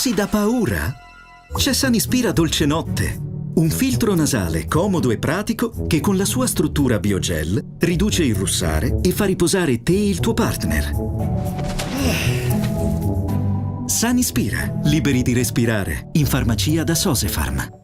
Russi da paura? C'è Sanispira Dolce Notte, un filtro nasale comodo e pratico che con la sua struttura biogel riduce il russare e fa riposare te e il tuo partner. Sanispira, liberi di respirare, in farmacia da Sosefarm.